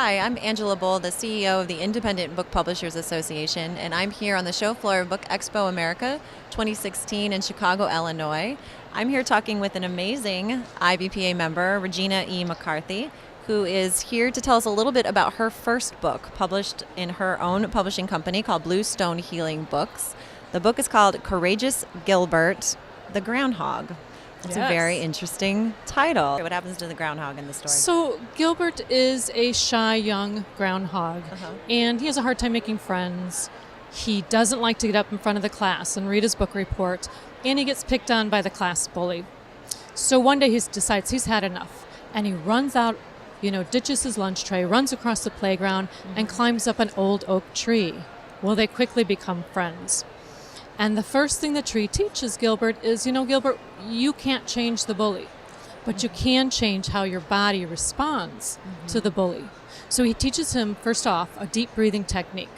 Hi, I'm Angela Bull, the CEO of the Independent Book Publishers Association, and I'm here on the show floor of BookExpo America 2016 in Chicago, Illinois. I'm here talking with an amazing IBPA member, Regina E. McCarthy, who is here to tell us a little bit about her first book, published in her own publishing company called Bluestone Healing Books. The book is called Courageous Gilbert the Groundhog. It's a very interesting title. What happens to the groundhog in the story? So Gilbert is a shy young groundhog, and he has a hard time making friends. He doesn't like to get up in front of the class and read his book report, and he gets picked on by the class bully. So one day he decides he's had enough, and he runs out, ditches his lunch tray, runs across the playground, and climbs up an old oak tree. Well, they quickly become friends. And the first thing the tree teaches Gilbert is, Gilbert, you can't change the bully, but you can change how your body responds to the bully. So he teaches him, first off, a deep breathing technique.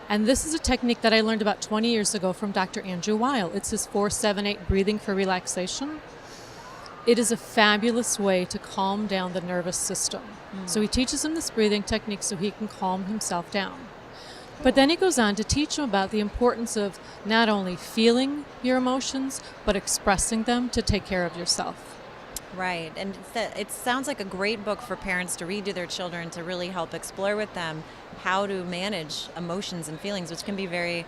And this is a technique that I learned about 20 years ago from Dr. Andrew Weil. It's his 4-7-8 breathing for relaxation. It is a fabulous way to calm down the nervous system. So he teaches him this breathing technique so he can calm himself down. But then he goes on to teach him about the importance of not only feeling your emotions, but expressing them to take care of yourself. Right, and it sounds like a great book for parents to read to their children to really help explore with them how to manage emotions and feelings, which can be very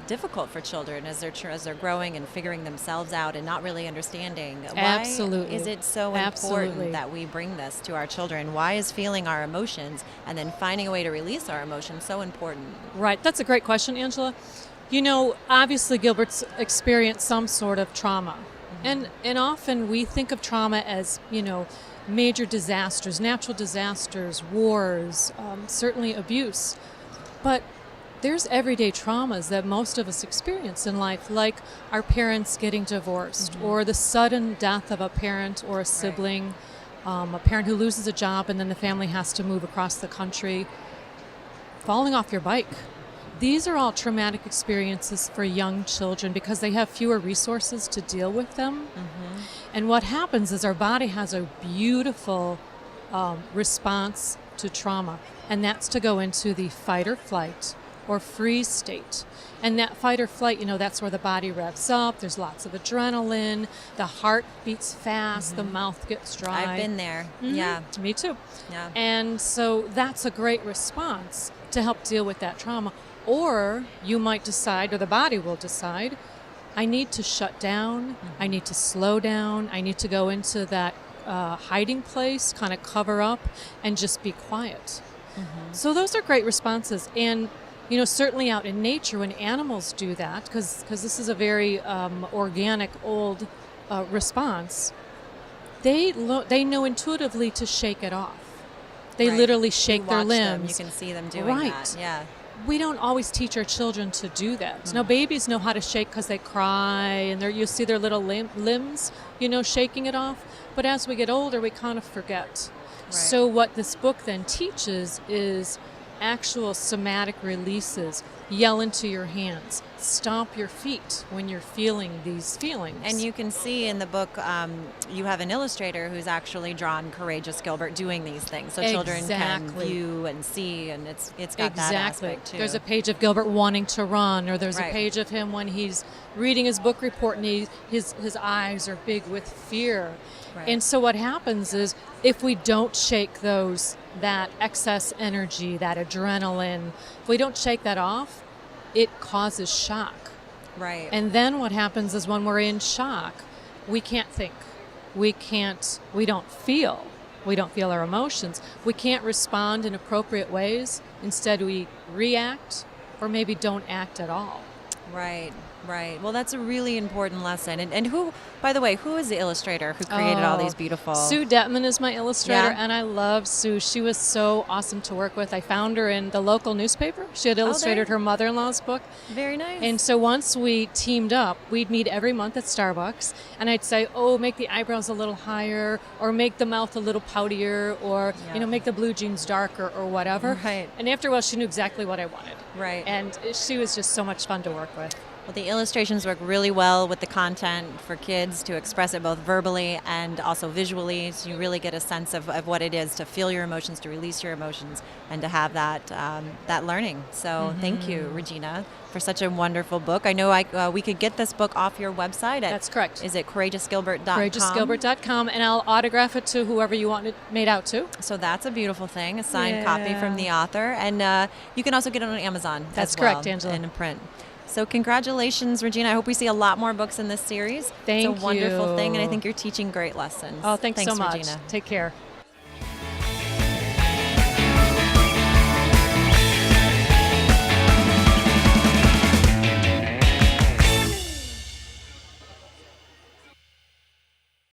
difficult for children as they're growing and figuring themselves out and not really understanding. Absolutely. Why is it so important that we bring this to our children? Why is feeling our emotions and then finding a way to release our emotions so important? Right, that's a great question, Angela. Obviously Gilbert's experienced some sort of trauma. And often we think of trauma as, major disasters, natural disasters, wars, certainly abuse. But there's everyday traumas that most of us experience in life, like our parents getting divorced, or the sudden death of a parent or a sibling, a parent who loses a job and then the family has to move across the country, falling off your bike. These are all traumatic experiences for young children because they have fewer resources to deal with them. And what happens is our body has a beautiful response to trauma, and that's to go into the fight or flight or freeze state. And that fight or flight, that's where the body revs up, there's lots of adrenaline, the heart beats fast, the mouth gets dry. I've been there. Yeah. Me too. Yeah. And so that's a great response to help deal with that trauma. Or you might decide, or the body will decide, I need to shut down, I need to slow down, I need to go into that hiding place, kind of cover up, and just be quiet. So those are great responses. And certainly out in nature when animals do that, because this is a very organic, old response, they know intuitively to shake it off. They literally shake their limbs. You can see them doing that. Yeah. We don't always teach our children to do that. Now, babies know how to shake because they cry, and you see their little limbs, shaking it off. But as we get older, we kind of forget. So what this book then teaches is actual somatic releases. Yell into your hands. Stomp your feet when you're feeling these feelings. And you can see in the book, you have an illustrator who's actually drawn Courageous Gilbert doing these things. So children can view and see, and it's got that aspect too. There's a page of Gilbert wanting to run, or there's a page of him when he's reading his book report and his eyes are big with fear. And so what happens is if we don't shake that excess energy, that adrenaline, if we don't shake that off, it causes shock. Right. And then what happens is when we're in shock, we can't think. We don't feel our emotions. We can't respond in appropriate ways. Instead, we react or maybe don't act at all. Right. Well, that's a really important lesson. And who, by the way, who is the illustrator who created all these beautiful... Sue Detman is my illustrator, and I love Sue. She was so awesome to work with. I found her in the local newspaper. She had illustrated her mother-in-law's book. Very nice. And so once we teamed up, we'd meet every month at Starbucks, and I'd say, make the eyebrows a little higher, or make the mouth a little poutier, or make the blue jeans darker, or whatever. Right. And after a while, she knew exactly what I wanted. Right. And she was just so much fun to work with. Well, the illustrations work really well with the content for kids to express it both verbally and also visually, so you really get a sense of what it is to feel your emotions, to release your emotions, and to have that learning. So thank you, Regina, for such a wonderful book. I know we could get this book off your website. That's correct. Is it courageousgilbert.com? courageousgilbert.com, and I'll autograph it to whoever you want it made out to. So that's a beautiful thing, a signed copy from the author. And you can also get it on Amazon. That's as well, correct, Angela. in print. So congratulations, Regina. I hope we see a lot more books in this series. Thank you. It's a wonderful thing, and I think you're teaching great lessons. Oh, thanks so much. Regina. Take care.